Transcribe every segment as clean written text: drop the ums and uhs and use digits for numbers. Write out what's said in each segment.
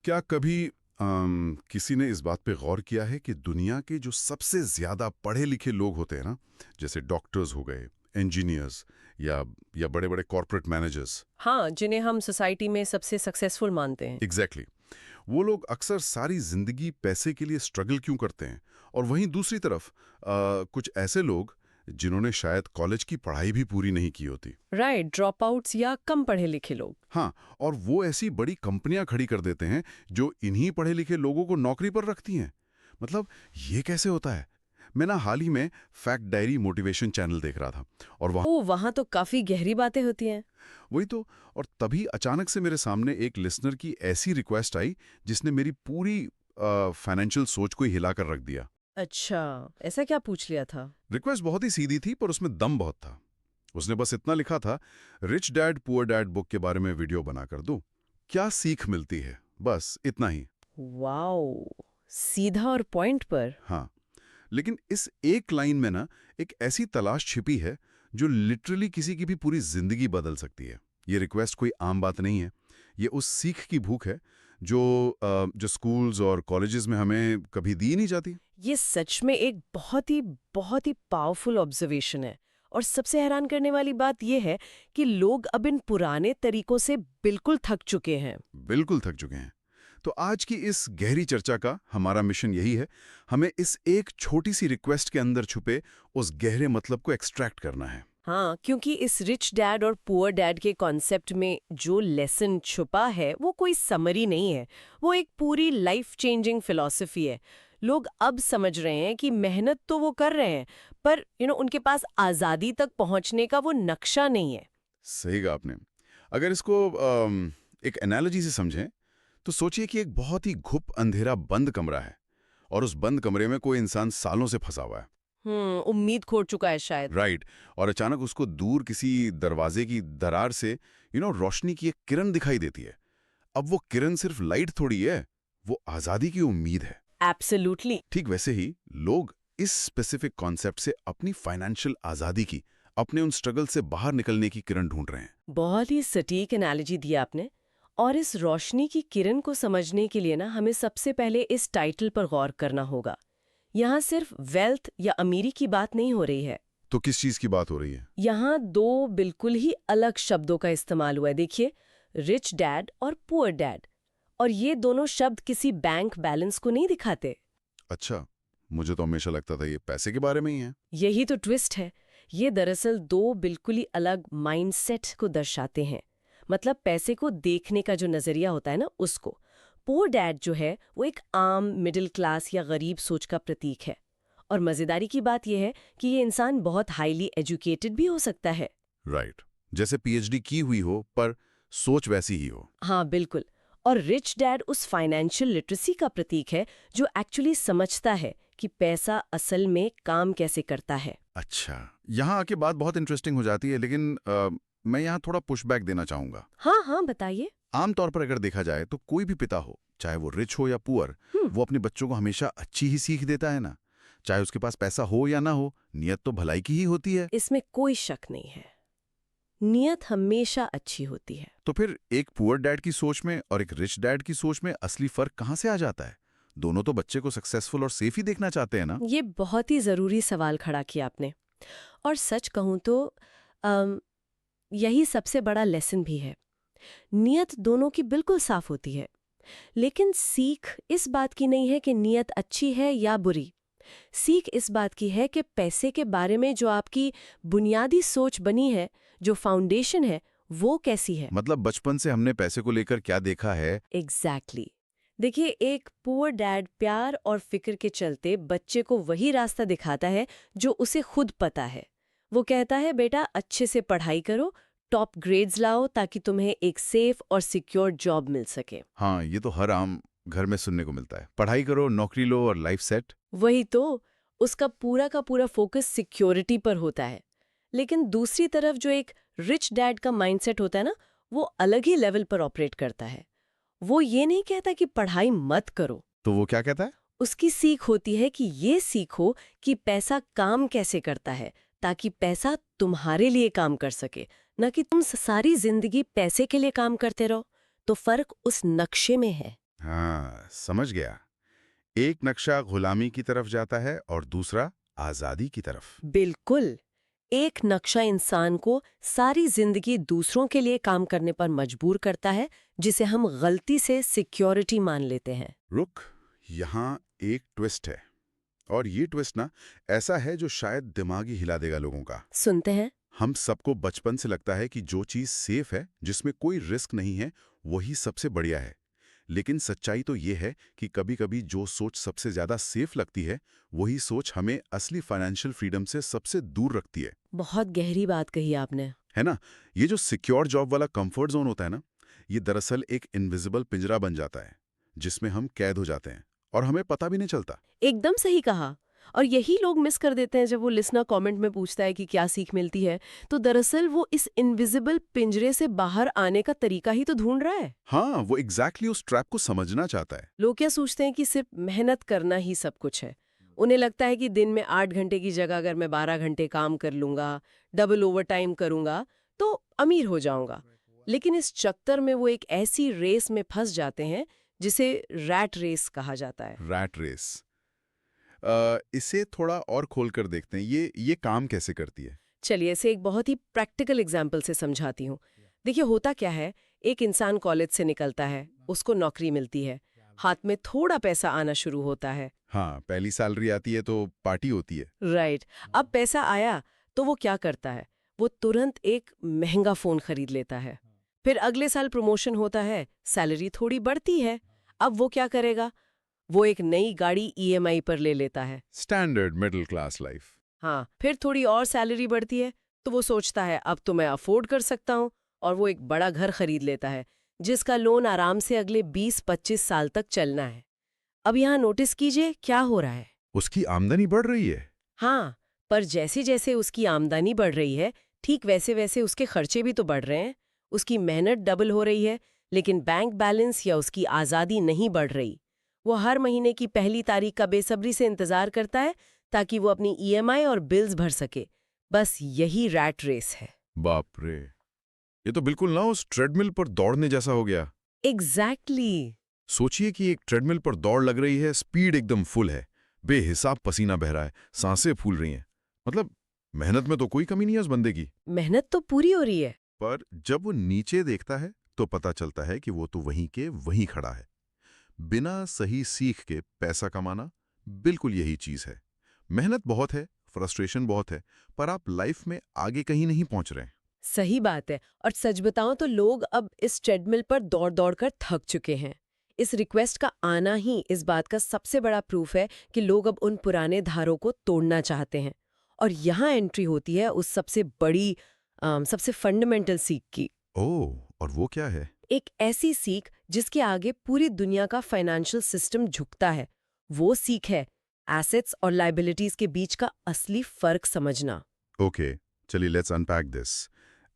क्या कभी किसी ने इस बात पे गौर किया है कि दुनिया के जो सबसे ज्यादा पढ़े लिखे लोग होते हैं ना, जैसे डॉक्टर्स हो गए, इंजीनियर्स या बड़े बड़े कॉर्पोरेट मैनेजर्स। हाँ, जिन्हें हम सोसाइटी में सबसे सक्सेसफुल मानते हैं। एग्जैक्टली वो लोग अक्सर सारी जिंदगी पैसे के लिए स्ट्रगल क्यों करते हैं? और वहीं दूसरी तरफ कुछ ऐसे लोग जिन्होंने शायद कॉलेज की पढ़ाई भी पूरी नहीं की होती। राइट, ड्रॉप आउट्स या कम पढ़े लिखे लोग। हाँ, और वो ऐसी बड़ी कंपनियां खड़ी कर देते हैं जो इन्हीं पढ़े लिखे लोगों को नौकरी पर रखती हैं। मतलब ये कैसे होता है? मैं ना हाल ही में फैक्ट डायरी मोटिवेशन चैनल देख रहा था और वहाँ ओ, वहाँ तो काफी गहरी बातें होती हैं। वही तो। और तभी अचानक से मेरे सामने एक लिसनर की ऐसी रिक्वेस्ट आई जिसने मेरी पूरी फाइनेंशियल सोच को ही हिलाकर रख दिया। अच्छा, ऐसा क्या पूछ लिया था? रिक्वेस्ट बहुत ही सीधी थी पर उसमें दम बहुत था। उसने बस इतना लिखा था, rich dad poor dad book के बारे में वीडियो बनाकर दूं, क्या सीख मिलती है? बस इतना ही। वाओ, सीधा और पॉइंट पर। हाँ, लेकिन इस एक लाइन में ना एक ऐसी तलाश छिपी है जो लिटरली किसी की भी पूरी जिंदगी बदल सकती है। ये रिक्वेस्ट कोई आम बात नहीं है। ये उस सीख की भूख है जो स्कूल्स और कॉलेजेस में हमें कभी दी नहीं जाती। ये सच में एक बहुत ही पावरफुल ऑब्जर्वेशन है। और सबसे हैरान करने वाली बात यह है कि लोग अब इन पुराने तरीकों से बिल्कुल थक चुके हैं। बिल्कुल थक चुके हैं। तो आज की इस गहरी चर्चा का हमारा मिशन यही है, हमें इस एक छोटी सी रिक्वेस्ट के अंदर छुपे उस गहरे मतलब को एक्सट्रैक्ट करना है। हाँ, क्योंकि इस रिच डैड और पुअर डैड के कॉन्सेप्ट में जो लेसन छुपा है वो कोई समरी नहीं है, वो एक पूरी लाइफ चेंजिंग फिलॉसफी है। लोग अब समझ रहे हैं कि मेहनत तो वो कर रहे हैं, पर उनके पास आज़ादी तक पहुंचने का वो नक्शा नहीं है। सही कहा आपने। अगर इसको एक एनालॉजी से समझें तो सोचिए कि एक बहुत ही घुप अंधेरा बंद कमरा है और उस बंद कमरे में कोई इंसान सालों से फंसा हुआ है। उम्मीद खो चुका है शायद। राइट। और अचानक उसको दूर किसी दरवाजे की दरार से रोशनी की एक किरण दिखाई देती है। अब वो किरण सिर्फ लाइट थोड़ी है, वो आजादी की उम्मीद है। एब्सोल्युटली। ठीक वैसे ही लोग इस स्पेसिफिक कॉन्सेप्ट से अपनी फाइनेंशियल आजादी की, अपने उन स्ट्रगल से बाहर निकलने की किरण ढूंढ रहे हैं। बहुत ही सटीक एनालॉजी दी आपने। और इस रोशनी की किरण को समझने के लिए ना हमें सबसे पहले इस टाइटल पर गौर करना होगा। यहाँ सिर्फ वेल्थ या अमीरी की बात नहीं हो रही है। तो किस चीज की बात हो रही है? यहाँ दो बिल्कुल ही अलग शब्दों का इस्तेमाल हुआ है। देखिए, रिच डैड और पुअर डैड। और ये दोनों शब्द किसी बैंक बैलेंस को नहीं दिखाते। अच्छा, मुझे तो हमेशा लगता था ये पैसे के बारे में ही है। यही तो ट्विस्ट है। ये दरअसल दो बिल्कुल ही अलग माइंडसेट को दर्शाते हैं। मतलब पैसे को देखने का जो नजरिया होता है ना, उसको। पुअर डैड जो है वो एक आम मिडिल क्लास या गरीब सोच का प्रतीक है। और मजेदारी की बात यह है कि ये इंसान बहुत हाईली एजुकेटेड भी हो सकता है। राइट। जैसे पीएचडी की हुई हो पर सोच वैसी ही हो। हाँ, बिल्कुल। और रिच डैड उस फाइनेंशियल लिटरेसी का प्रतीक है जो एक्चुअली समझता है कि पैसा असल में काम कैसे करता है। अच्छा, यहाँ आके बात बहुत इंटरेस्टिंग हो जाती है, लेकिन मैं यहाँ थोड़ा पुशबैक देना चाहूंगा। हाँ हाँ, बताइए। आमतौर पर अगर देखा जाए तो कोई भी पिता हो, चाहे वो रिच हो या पुअर, वो अपने बच्चों को हमेशा अच्छी ही सीख देता है ना। चाहे उसके पास पैसा हो या ना हो, नियत तो भलाई की ही होती है। इसमें कोई शक नहीं है, नियत हमेशा अच्छी होती है। तो फिर एक पुअर डैड की सोच में और एक रिच डैड की सोच में असली फर्क कहाँ से आ जाता है? दोनों तो बच्चे को सक्सेसफुल और सेफ ही देखना चाहते हैं ना। ये बहुत ही जरूरी सवाल खड़ा किया आपने। और सच कहूं तो अम, यही सबसे बड़ा लेसन भी है। नियत दोनों की बिल्कुल साफ होती है, लेकिन सीख इस बात की नहीं है कि नियत अच्छी है या बुरी। सीख इस बात की है कि पैसे के बारे में जो आपकी बुनियादी सोच बनी है, जो फाउंडेशन है, वो कैसी है। मतलब बचपन से हमने पैसे को लेकर क्या देखा है। एग्जैक्टली। देखिए, एक पुअर डैड प्यार और फिक्र के चलते बच्चे को वही रास्ता दिखाता है जो उसे खुद पता है। वो कहता है, बेटा अच्छे से पढ़ाई करो, टॉप ग्रेड्स लाओ ताकि तुम्हें एक सेफ और सिक्योर जॉब मिल सके। हाँ, ये तो हर आम घर में सुनने को मिलता है। पढ़ाई करो, नौकरी लो और लाइफ सेट। वही तो, उसका पूरा का पूरा फोकस सिक्योरिटी पर होता है। लेकिन दूसरी तरफ जो एक रिच डैड का माइंडसेट होता है ना, वो अलग ही लेवल पर ऑपरेट करता है। वो ये नहीं कहता कि पढ़ाई मत करो। तो वो क्या कहता है? उसकी सीख होती है कि ये सीखो कि पैसा काम कैसे करता है, ताकि पैसा तुम्हारे लिए काम कर सके, न कि तुम सारी जिंदगी पैसे के लिए काम करते रहो। तो फर्क उस नक्शे में है। हाँ, समझ गया। एक नक्शा गुलामी की तरफ जाता है और दूसरा आजादी की तरफ। बिल्कुल। एक नक्शा इंसान को सारी जिंदगी दूसरों के लिए काम करने पर मजबूर करता है, जिसे हम गलती से सिक्योरिटी मान लेते हैं। रुक, यहाँ एक ट्विस्ट है। और ये ट्विस्ट ना ऐसा है जो शायद दिमाग ही हिला देगा लोगों का। सुनते हैं। हम सबको बचपन से लगता है कि जो चीज़ सेफ है, जिसमें कोई रिस्क नहीं है, वही सबसे बढ़िया है। लेकिन सच्चाई तो ये है कि कभी-कभी जो सोच सबसे ज़्यादा सेफ लगती है, वही सोच हमें असली फाइनेंशियल फ्रीडम से सबसे दूर रखती है। बहुत गहरी बात कही आपने। है ना? ये जो सिक्योर जॉब वाला कंफर्ट जोन होता है ना, ये दरअसल एक इनविजिबल पिंजरा बन जाता है, जिसमें हम कैद हो जाते हैं और हमें पता भी नहीं चलता। एकदम सही कहा। और यही लोग मिस कर देते हैं जब वो लिसनर कमेंट में पूछता है कि क्या सीख मिलती है, तो दरअसल वो इस इनविजिबल पिंजरे से बाहर आने का तरीका ही तो ढूंढ रहा है। हाँ, वो एग्जैक्टली उस ट्रैप को समझना चाहता है। लोग क्या सोचते हैं कि सिर्फ मेहनत करना ही सब कुछ है। उन्हें लगता है कि दिन में 8 घंटे की जगह अगर मैं 12 घंटे काम कर लूंगा, डबल ओवर टाइम करूंगा, तो अमीर हो जाऊंगा। लेकिन इस चक्कर में वो एक ऐसी रेस में फंस जाते हैं जिसे रैट रेस कहा जाता है। Rat race. इसे थोड़ा और खोलकर देखते हैं। ये काम कैसे करती है? चलिए इसे एक बहुत ही प्रैक्टिकल एग्जाम्पल से समझाती हूँ। देखिए होता क्या है, एक इंसान कॉलेज से निकलता है, उसको नौकरी मिलती है, हाथ में थोड़ा पैसा आना शुरू होता है। हाँ, पहली सैलरी आती है तो पार्टी होती है। राइट। अब पैसा आया तो वो क्या करता है, वो तुरंत एक महंगा फोन खरीद लेता है। फिर अगले साल प्रमोशन होता है, सैलरी थोड़ी बढ़ती है। अब वो क्या करेगा, वो एक नई गाड़ी ईएमआई पर ले लेता है। Standard middle class life. हाँ, फिर थोड़ी और सैलरी बढ़ती है तो वो सोचता है अब तो मैं अफोर्ड कर सकता हूँ, और वो एक बड़ा घर खरीद लेता है, जिसका लोन आराम से अगले 20-25 साल तक चलना है। अब यहाँ नोटिस कीजिए क्या हो रहा है। उसकी आमदनी बढ़ रही है। हाँ, पर जैसे जैसे उसकी आमदनी बढ़ रही है, ठीक वैसे वैसे उसके खर्चे भी तो बढ़ रहे हैं। उसकी मेहनत डबल हो रही है, लेकिन बैंक बैलेंस या उसकी आज़ादी नहीं बढ़ रही। वो हर महीने की पहली तारीख का बेसब्री से इंतजार करता है ताकि वो अपनी ईएमआई और बिल्स भर सके। बस यही रैट रेस है। बाप रे, ये तो बिल्कुल ना उस ट्रेडमिल पर दौड़ने जैसा हो गया। एग्जैक्टली। सोचिए कि एक ट्रेडमिल पर दौड़ लग रही है, स्पीड एकदम फुल है, बेहिसाब पसीना बह रहा है, सांसें फूल रही हैं। मतलब मेहनत में तो कोई कमी नहीं है उस बंदे की। मेहनत तो पूरी हो रही है। पर जब वो नीचे देखता है तो पता चलता है कि वो तो वहीं के वहीं खड़ा है। बिना सही सीख के पैसा कमाना बिल्कुल यही चीज है। मेहनत बहुत है, फ्रस्ट्रेशन बहुत है, पर आप लाइफ में आगे कहीं नहीं पहुंच रहे हैं। सही बात है। और सच बताऊं तो लोग अब इस ट्रेडमिल पर दौड़ दौड़ कर थक चुके हैं। इस रिक्वेस्ट का आना ही इस बात का सबसे बड़ा प्रूफ है कि लोग अब उन पुराने धारों को तोड़ना चाहते हैं। और यहाँ एंट्री होती है उस सबसे बड़ी, सबसे फंडामेंटल सीख की। ओह, और वो क्या है? एक ऐसी सीख जिसके आगे पूरी दुनिया का फाइनेंशियल सिस्टम झुकता है। वो सीख है एसेट्स और लायबिलिटीज के बीच का असली फर्क समझना। ओके, चलिए लेट्स अनपैक दिस।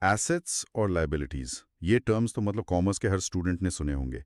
एसेट्स और लायबिलिटीज, ये टर्म्स तो मतलब कॉमर्स के हर स्टूडेंट ने सुने होंगे,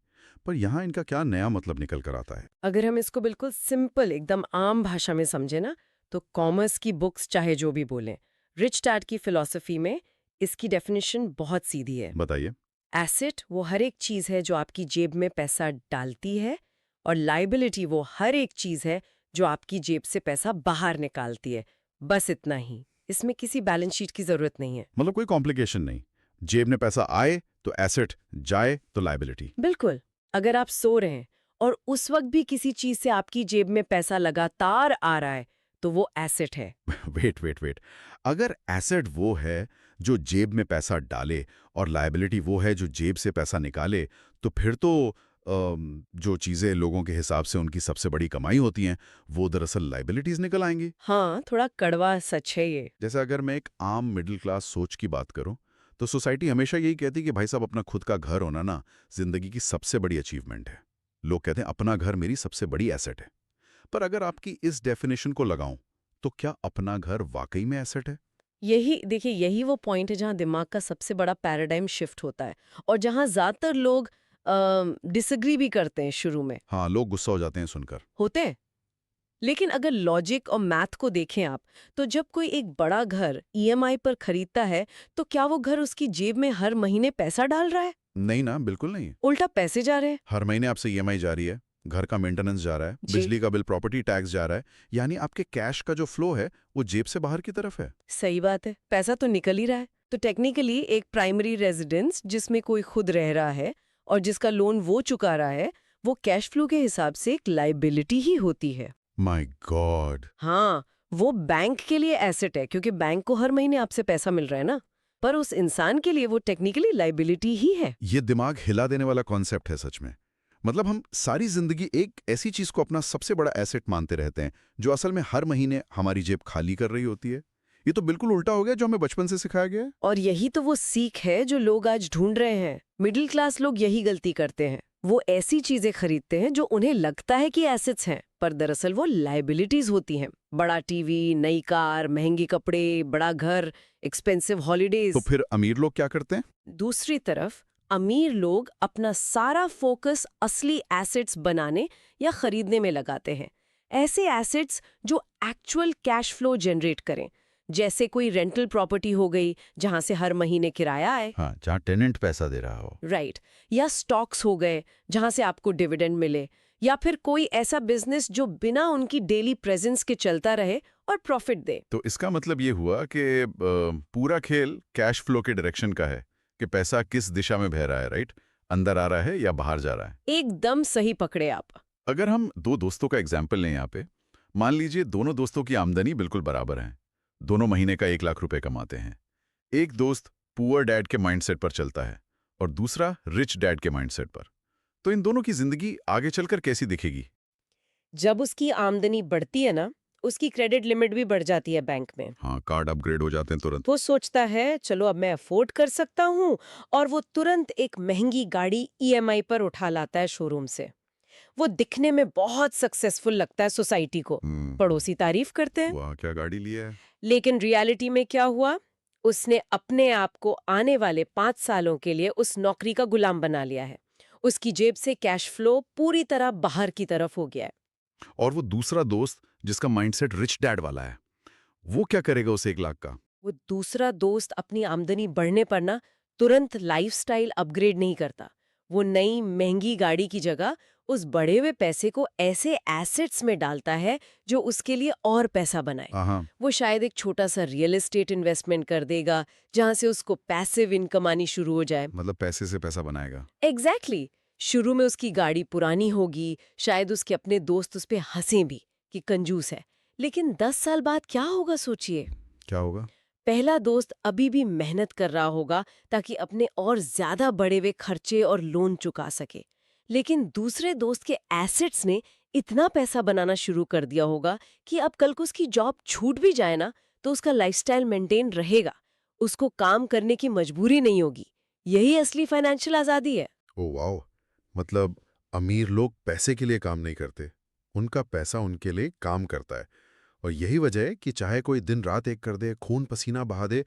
पर यहाँ इनका क्या नया मतलब निकल कर आता है? अगर हम इसको बिल्कुल सिंपल, एकदम आम भाषा में समझे ना, तो कॉमर्स की बुक्स चाहे जो भी बोलें, रिच डैड की फिलॉसफी में इसकी डेफिनेशन बहुत सीधी है। बताइए। एसेट वो हर एक चीज है जो आपकी जेब में पैसा डालती है, और लाइबिलिटी वो हर एक चीज है जो आपकी जेब से पैसा बाहर निकालती है। बस इतना ही, इसमें किसी बैलेंस शीट की जरूरत नहीं है। मतलब कोई कॉम्प्लिकेशन नहीं। जेब में पैसा आए तो एसेट, जाए तो लायबिलिटी। बिल्कुल। अगर आप सो रहे हैं और उस वक्त भी किसी चीज से आपकी जेब में पैसा लगातार आ रहा है, तो वो एसेट है। वेट। अगर एसेट वो है जो जेब में पैसा डाले और लायबिलिटी वो है जो जेब से पैसा निकाले, तो फिर तो जो चीज़ें लोगों के हिसाब से उनकी सबसे बड़ी कमाई होती हैं, वो दरअसल लायबिलिटीज निकल आएंगी। हाँ, थोड़ा कड़वा सच है ये। जैसे अगर मैं एक आम मिडिल क्लास सोच की बात करूं, तो सोसाइटी हमेशा यही कहती कि भाई साहब, अपना खुद का घर होना ना जिंदगी की सबसे बड़ी अचीवमेंट है। लोग कहते हैं अपना घर मेरी सबसे बड़ी एसेट है। पर अगर आपकी इस डेफिनेशन को लगाऊं, तो क्या अपना घर वाकई में एसेट है? यही देखिए, यही वो पॉइंट है जहाँ दिमाग का सबसे बड़ा पैराडाइम शिफ्ट होता है, और जहाँ ज्यादातर लोग डिसएग्री भी करते हैं शुरू में। हाँ, लोग गुस्सा हो जाते हैं सुनकर। होते हैं। लेकिन अगर लॉजिक और मैथ को देखें आप, तो जब कोई एक बड़ा घर ईएमआई पर खरीदता है, तो क्या वो घर उसकी जेब में हर महीने पैसा डाल रहा है? नहीं ना, बिल्कुल नहीं। उल्टा पैसे जा रहे हैं। हर महीने आपसे ईएमआई जा रही है, घर का मेंटेनेंस जा रहा है, जी। बिजली का बिल, प्रॉपर्टी टैक्स जा रहा है, यानी आपके कैश का जो फ्लो है वो जेब से बाहर की तरफ है। सही बात है, पैसा तो निकल ही रहा है। तो टेक्निकली एक प्राइमरी रेजिडेंस जिसमें कोई खुद रह रहा है और जिसका लोन वो चुका रहा है, वो कैश फ्लो के हिसाब से एक लाइबिलिटी ही होती है। My God. हाँ, वो बैंक के लिए एसेट है क्योंकि बैंक को हर महीने आपसे पैसा मिल रहा है ना, पर उस इंसान के लिए वो टेक्निकली लाइबिलिटी ही है। ये दिमाग हिला देने वाला कॉन्सेप्ट है सच में। मतलब हम सारी जिंदगी एक ऐसी चीज को अपना सबसे बड़ा एसेट मानते रहते हैं जो असल में हर महीने हमारी जेब खाली कर रही होती है। ये तो बिल्कुल उल्टा हो गया जो हमें बचपन से सिखाया गया है। और यही तो वो सीख है जो लोग आज ढूंढ रहे हैं। मिडिल क्लास लोग यही गलती करते हैं। वो ऐसी चीजें खरीदते हैं जो उन्हें लगता है कि एसेट्स हैं, पर दरअसल वो लाइबिलिटीज होती हैं। बड़ा टीवी, नई कार, महंगे कपड़े, बड़ा घर, एक्सपेंसिव हॉलीडेज। तो फिर अमीर लोग क्या करते हैं? दूसरी तरफ अमीर लोग अपना सारा फोकस असली एसेट्स बनाने या खरीदने में लगाते हैं। ऐसे एसेट्स जो एक्चुअल कैश फ्लो जनरेट करें, जैसे कोई रेंटल प्रॉपर्टी हो गई जहां से हर महीने किराया आए। हाँ, जहाँ टेनेंट पैसा दे रहा हो। राइट। या स्टॉक्स हो गए जहां से आपको डिविडेंड मिले, या फिर कोई ऐसा बिजनेस जो बिना उनकी डेली प्रेजेंस के चलता रहे और प्रॉफिट दे। तो इसका मतलब ये हुआ कि पूरा खेल कैश फ्लो के डायरेक्शन का है कि पैसा किस दिशा में बह रहा है, राइट? अंदर आ रहा है या बाहर जा रहा है। एकदम सही पकड़े आप। अगर हम दो दोस्तों का एग्जाम्पल लें यहाँ पे, मान लीजिए दोनों दोस्तों की आमदनी बिल्कुल बराबर है। दोनों महीने का 1 लाख रुपए कमाते हैं। एक दोस्त पुअर डैड के माइंडसेट पर चलता है और दूसरा रिच डैड के माइंडसेट पर। तो इन दोनों की जिंदगी आगे चलकर कैसी दिखेगी? जब उसकी आमदनी बढ़ती है ना, उसकी क्रेडिट लिमिट भी बढ़ जाती है बैंक में। हाँ, कार्ड अपग्रेड हो जाते हैं तुरंत। वो सोचता है चलो अब मैं अफोर्ड कर सकता हूँ, और वो तुरंत एक महंगी गाड़ी ईएमआई पर उठा लाता है शोरूम से। वो दिखने में बहुत सक्सेसफुल लगता है सोसाइटी को, पड़ोसी तारीफ करते हैं। वाह, क्या गाड़ी लिया है। लेकिन रियलिटी में क्या हुआ? उसने अपने आप को आने वाले 5 सालों के लिए उस नौकरी का गुलाम बना लिया है। उसकी जेब से कैश फ्लो पूरी तरह बाहर की तरफ हो गया है। और वो दूसरा दोस्त जिसका माइंडसेट रिच डैड वाला है, वो क्या करेगा उस 1 लाख का? वो दूसरा दोस्त अपनी आमदनी बढ़ने पर ना तुरंत लाइफस्टाइल अपग्रेड नहीं करता। वो नई महंगी गाड़ी की जगह उस बढ़े हुए पैसे को ऐसे एसेट्स में डालता है जो उसके लिए और पैसा बनाए। हाँ, वो शायद एक छोटा सा रियल एस्टेट इन्वेस्टमेंट कर देगा जहां से उसको पैसिव इनकम आनी शुरू हो जाए। मतलब पैसे से पैसा बनाएगा। एग्जैक्टली। शुरू में उसकी गाड़ी पुरानी होगी, शायद उसके अपने दोस्त उस पे हंसें भी कि कंजूस है, लेकिन 10 साल बाद क्या होगा सोचिए। क्या होगा? पहला दोस्त अभी भी मेहनत कर रहा होगा ताकि अपने और ज्यादा बढ़े हुए खर्चे और लोन चुका सके, लेकिन दूसरे दोस्त के एसेट्स ने इतना पैसा बनाना शुरू कर दिया होगा कि अब कल को उसकी जॉब छूट भी जाए ना तो उसका लाइफस्टाइल मेंटेन रहेगा, उसको काम करने की मजबूरी नहीं होगी। यही असली फाइनेंशियल आजादी है। Oh wow! मतलब अमीर लोग पैसे के लिए काम नहीं करते, उनका पैसा उनके लिए काम करता है। और यही वजह है कि चाहे कोई दिन रात एक कर दे, खून पसीना बहा दे,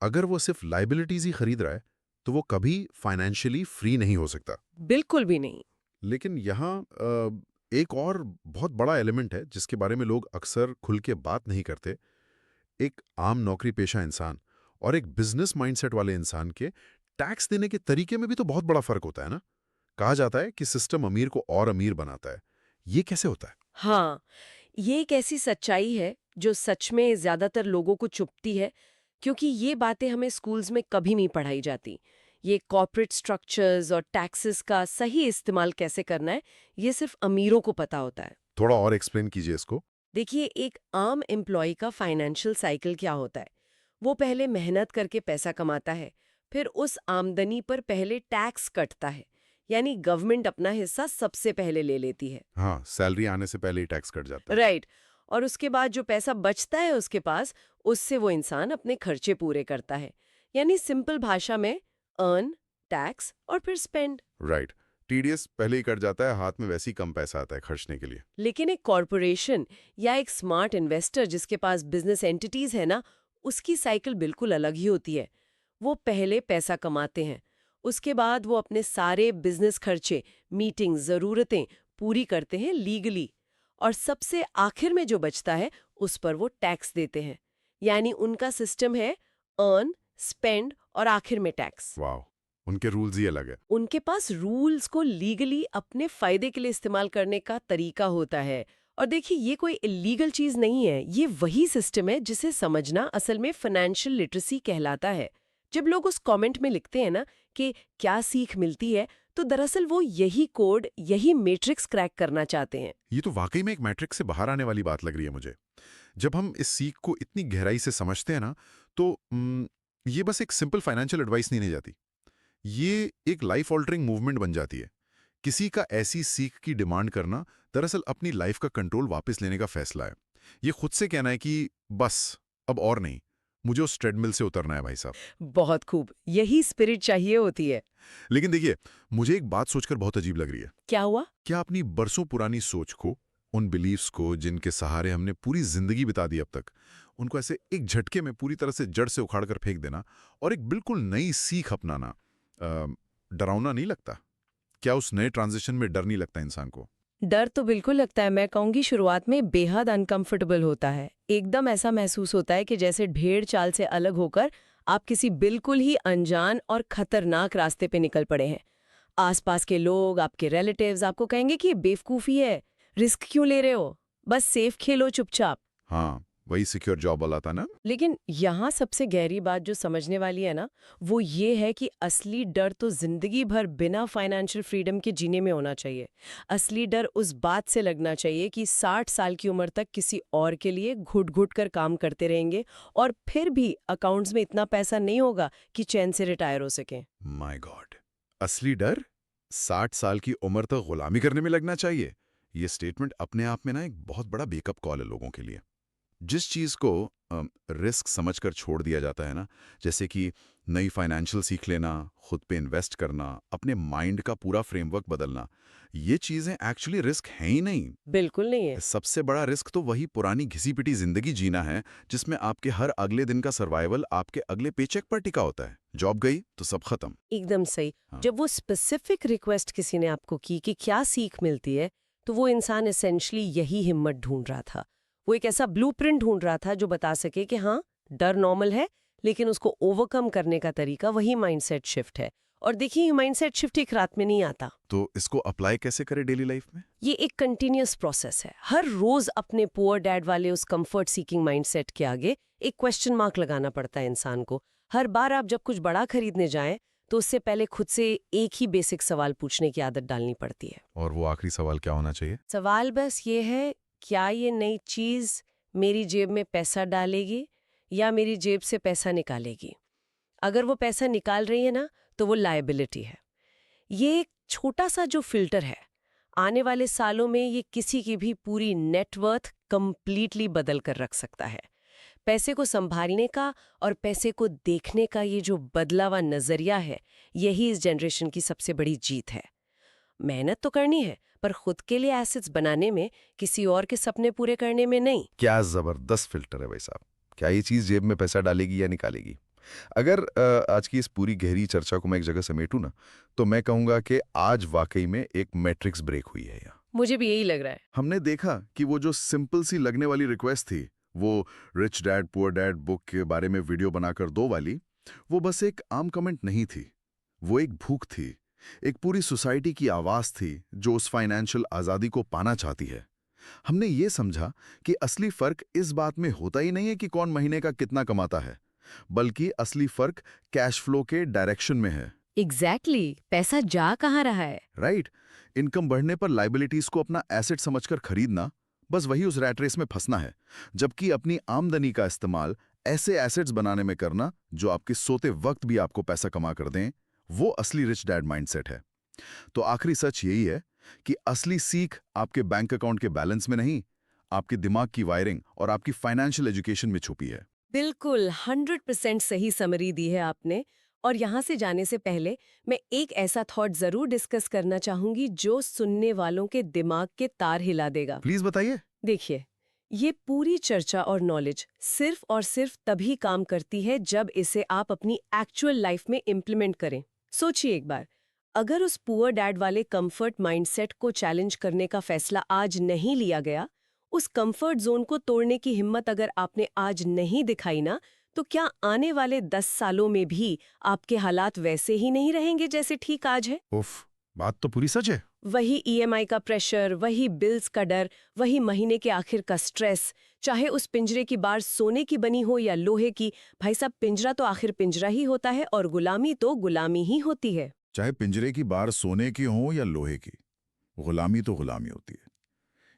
अगर वो सिर्फ लाइबिलिटीज ही खरीद रहा है तो वो कभी फाइनेंशियली फ्री नहीं हो सकता। बिल्कुल भी नहीं। लेकिन यहाँ एक और बहुत बड़ा एलिमेंट है जिसके बारे में लोग अक्सर खुल के बात नहीं करते। एक आम नौकरी पेशा इंसान और एक बिजनेस माइंडसेट वाले इंसान के टैक्स देने के तरीके में भी तो बहुत बड़ा फर्क होता है ना। कहा जाता है कि सिस्टम अमीर को और अमीर बनाता है। ये कैसे होता है? हाँ, ये एक ऐसी सच्चाई है जो सच में ज्यादातर लोगों को चुभती है, क्योंकि ये बातें हमें स्कूल्स में कभी नहीं पढ़ाई जाती। ये कॉर्पोरेट स्ट्रक्चर्स और टैक्सेस का सही इस्तेमाल कैसे करना है, ये सिर्फ अमीरों को पता होता है। थोड़ा और एक्सप्लेन कीजिए इसको। देखिए, एक आम एम्प्लॉय का फाइनेंशियल साइकिल क्या होता है? वो पहले मेहनत करके पैसा कमाता है, फिर उस आमदनी पर पहले टैक्स कटता है, यानी गवर्नमेंट अपना हिस्सा सबसे पहले ले लेती है। हाँ, सैलरी आने से पहले ही टैक्स कट जाता है। राइट। और उसके बाद जो पैसा बचता है उसके पास, उससे वो इंसान अपने खर्चे पूरे करता है। यानी सिंपल भाषा में अर्न, टैक्स और फिर स्पेंड। राइट। टीडीएस पहले ही कट जाता है, हाथ में वैसे ही कम पैसा आता है खर्चने के लिए। लेकिन एक कॉरपोरेशन या एक स्मार्ट इन्वेस्टर जिसके पास बिजनेस एंटिटीज है ना, उसकी साइकिल बिल्कुल अलग ही होती है। वो पहले पैसा कमाते हैं, उसके बाद वो अपने सारे बिजनेस खर्चे, मीटिंग, जरूरतें पूरी करते हैं लीगली, और सबसे आखिर में जो बचता है उस पर वो टैक्स देते हैं। यानी उनका सिस्टम है अर्न, स्पेंड और आखिर में टैक्स। वाह, उनके रूल्स ही अलग है। उनके पास रूल्स को लीगली अपने फायदे के लिए इस्तेमाल करने का तरीका होता है। और देखिए, ये कोई इलीगल चीज नहीं है, ये वही सिस्टम है जिसे समझना असल में फाइनेंशियल लिटरेसी कहलाता है। जब लोग उस कमेंट में लिखते हैं ना कि क्या सीख मिलती है, तो दरअसल वो यही कोड, यही मैट्रिक्स क्रैक करना चाहते हैं। ये तो वाकई में एक मैट्रिक्स से बाहर आने वाली बात लग रही है मुझे। जब हम इस सीख को इतनी गहराई से समझते हैं ना, तो ये बस एक सिंपल फाइनेंशियल एडवाइस नहीं जाती। ये एक लाइफ ऑल्टरिंग मूवमेंट बन जाती है। किसी का ऐसी सीख की डिमांड करना दरअसल अपनी लाइफ का कंट्रोल वापस लेने का फैसला है। ये खुद से कहना है कि बस अब और नहीं, मुझे उस ट्रेडमिल से उतरना है भाई साहब। बहुत खूब, यही स्पिरिट चाहिए होती है। लेकिन देखिए, मुझे एक बात सोचकर बहुत अजीब लग रही है। क्या हुआ? क्या अपनी बरसों पुरानी सोच को, उन बिलीव्स को जिनके सहारे हमने पूरी जिंदगी बिता दी अब तक, उनको ऐसे एक झटके में पूरी तरह से जड़ से उखाड़ कर फेंक देना और एक बिल्कुल नई सीख अपनाना डरावना नहीं लगता? क्या उस नए ट्रांजिशन में डर नहीं लगता इंसान को? डर तो बिल्कुल लगता है। मैं कहूंगी शुरुआत में बेहद अनकंफर्टेबल होता है। एकदम ऐसा महसूस होता है कि जैसे भेड़ चाल से अलग होकर आप किसी बिल्कुल ही अनजान और खतरनाक रास्ते पे निकल पड़े हैं। आसपास के लोग, आपके रिलेटिव्स आपको कहेंगे कि ये बेवकूफ़ी है, रिस्क क्यों ले रहे हो, बस सेफ खेलो चुपचाप। हाँ, वही सिक्योर जॉब वाला था ना। लेकिन यहाँ सबसे गहरी बात जो समझने वाली है ना, वो ये है कि असली डर तो जिंदगी भर बिना फाइनेंशियल फ्रीडम के जीने में होना चाहिए। असली डर उस बात से लगना चाहिए कि 60 साल की उम्र तक किसी और के लिए घुट-घुट कर काम करते रहेंगे और फिर भी अकाउंट्स में इतना पैसा नहीं होगा कि चैन से रिटायर हो सकें। माय गॉड, असली डर 60 साल की उम्र तक गुलामी करने में लगना चाहिए। ये स्टेटमेंट अपने आप में ना एक बहुत बड़ा बेकअप कॉल है लोगों के लिए। जिस चीज़ को रिस्क समझकर छोड़ दिया जाता है ना, जैसे कि नई फाइनेंशियल सीख लेना, खुद पे इन्वेस्ट करना, अपने माइंड का पूरा फ्रेमवर्क बदलना, ये चीज़ें एक्चुअली रिस्क हैं ही नहीं। बिल्कुल नहीं है। सबसे बड़ा रिस्क तो वही पुरानी घिसी-पिटी जिंदगी जीना है, जिसमें आपके हर अगले दिन का सर्वाइवल आपके अगले पेचेक पर टिका होता है। जॉब गई तो सब खत्म। एकदम सही। हाँ। जब वो स्पेसिफिक रिक्वेस्ट किसी ने आपको की कि क्या सीख मिलती है, तो वो इंसान एसेंशली यही हिम्मत ढूंढ रहा था। वो एक ऐसा ब्लूप्रिंट ढूंढ रहा था जो बता सके कि हाँ, डर नॉर्मल है, लेकिन उसको ओवरकम करने का तरीका वही माइंडसेट शिफ्ट है। और देखिए, ये माइंडसेट शिफ्ट एक रात में नहीं आता। तो इसको अप्लाई कैसे करें डेली लाइफ में? ये एक कंटिन्यूअस प्रोसेस है। हर रोज अपने पुअर डैड वाले उस कंफर्ट सीकिंग माइंडसेट के आगे एक क्वेश्चन मार्क लगाना पड़ता है इंसान को। हर बार आप जब कुछ बड़ा खरीदने जाएं, तो उससे पहले खुद से एक ही बेसिक सवाल पूछने की आदत डालनी पड़ती है। और वो आखिरी सवाल क्या होना चाहिए? सवाल बस ये है, क्या ये नई चीज मेरी जेब में पैसा डालेगी या मेरी जेब से पैसा निकालेगी? अगर वो पैसा निकाल रही है ना, तो वो लायबिलिटी है। ये एक छोटा सा जो फिल्टर है, आने वाले सालों में ये किसी की भी पूरी नेटवर्थ कंप्लीटली बदल कर रख सकता है। पैसे को संभालने का और पैसे को देखने का ये जो बदला हुआ नजरिया है, यही इस जनरेशन की सबसे बड़ी जीत है। मेहनत तो करनी है, पर खुद के लिए एसेट्स बनाने में, किसी और के सपने पूरे करने में नहीं। क्या जबरदस्त फिल्टर है भाई साहब। क्या ये चीज जेब में पैसा डालेगी या निकालेगी? अगर आज की इस पूरी गहरी चर्चा को मैं एक जगह समेटूं ना, तो मैं कहूंगा कि आज वाकई में एक मैट्रिक्स ब्रेक हुई है यहाँ। मुझे भी यही लग रहा है। हमने देखा कि वो जो सिंपल सी लगने वाली रिक्वेस्ट थी, वो rich dad poor dad book के बारे में वीडियो बनाकर दो वाली, वो बस एक आम कमेंट नहीं थी। वो एक भूख थी, एक पूरी सोसाइटी की आवाज थी जो उस फाइनेंशियल आजादी को पाना चाहती है। हमने ये समझा कि असली फर्क इस बात में होता ही नहीं है कि कौन महीने का कितना कमाता है, बल्कि असली फर्क कैश फ्लो के डायरेक्शन में है। एग्जैक्टली, पैसा जा कहाँ रहा है? राइट। इनकम बढ़ने पर लाइबिलिटीज को अपना एसेट समझकर खरीदना, बस वही उस रैट रेस में फंसना है। जबकि अपनी आमदनी का इस्तेमाल ऐसे एसेट्स बनाने में करना जो आपके सोते वक्त भी आपको पैसा कमा कर दें, वो असली रिच डैड माइंडसेट है। तो आखिरी सच यही है कि असली सीख आपके बैंक अकाउंट के बैलेंस में नहीं, आपके दिमाग की वायरिंग और आपकी फाइनेंशियल एजुकेशन में छुपी है। बिल्कुल 100% सही समरी दी है आपने। और यहाँ से जाने से पहले मैं एक ऐसा थॉट जरूर डिस्कस करना चाहूंगी जो सुनने वालों के दिमाग के तार हिला देगा। प्लीज बताइए। देखिए, ये पूरी चर्चा और नॉलेज सिर्फ और सिर्फ तभी काम करती है जब इसे आप अपनी एक्चुअल लाइफ में इम्प्लीमेंट करें। सोचिए एक बार, अगर उस पुअर डैड वाले कंफर्ट माइंडसेट को चैलेंज करने का फैसला आज नहीं लिया गया, उस कंफर्ट जोन को तोड़ने की हिम्मत अगर आपने आज नहीं दिखाई ना, तो क्या आने वाले 10 सालों में भी आपके हालात वैसे ही नहीं रहेंगे जैसे ठीक आज है? उफ, बात तो पूरी सच है। वही ईएमआई का प्रेशर, वही बिल्स का डर, वही महीने के आखिर का स्ट्रेस, चाहे उस पिंजरे की बार सोने की बनी हो या लोहे की, भाई साहब पिंजरा तो आखिर पिंजरा ही होता है और गुलामी तो गुलामी ही होती है। चाहे पिंजरे की बार सोने की हो या लोहे की, गुलामी तो गुलामी होती है।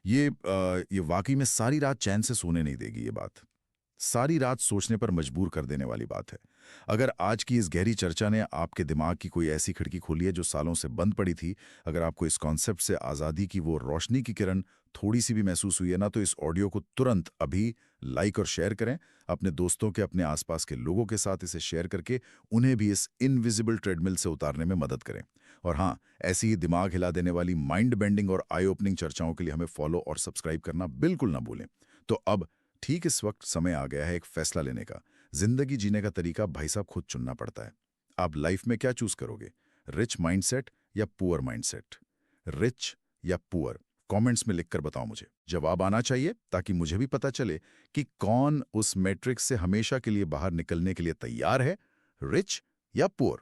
ये वाकई में सारी रात चैन से सोने नहीं देगी ये बात। सारी रात सोचने पर मजबूर कर देने वाली बात है। अगर आज की इस गहरी चर्चा ने आपके दिमाग की कोई ऐसी खिड़की खोली है जो सालों से बंद पड़ी थी, अगर आपको इस कॉन्सेप्ट से आज़ादी की वो रोशनी की किरण थोड़ी सी भी महसूस हुई है ना, तो इस ऑडियो को तुरंत अभी लाइक और शेयर करें। अपने दोस्तों के, अपने आसपास के लोगों के साथ इसे शेयर करके उन्हें भी इस इनविजिबल ट्रेडमिल से उतारने में मदद करें। और हाँ, ऐसी ही दिमाग हिला देने वाली माइंड बेंडिंग और आई ओपनिंग चर्चाओं के लिए हमें फॉलो और सब्सक्राइब करना बिल्कुल ना भूलें। तो अब ठीक इस वक्त समय आ गया है एक फैसला लेने का। जिंदगी जीने का तरीका भाई साहब खुद चुनना पड़ता है। आप लाइफ में क्या चूज करोगे? रिच माइंडसेट या पुअर माइंडसेट? रिच या पुअर? कमेंट्स में लिखकर बताओ मुझे। जवाब आना चाहिए ताकि मुझे भी पता चले कि कौन उस मैट्रिक्स से हमेशा के लिए बाहर निकलने के लिए तैयार है, रिच या पुअर।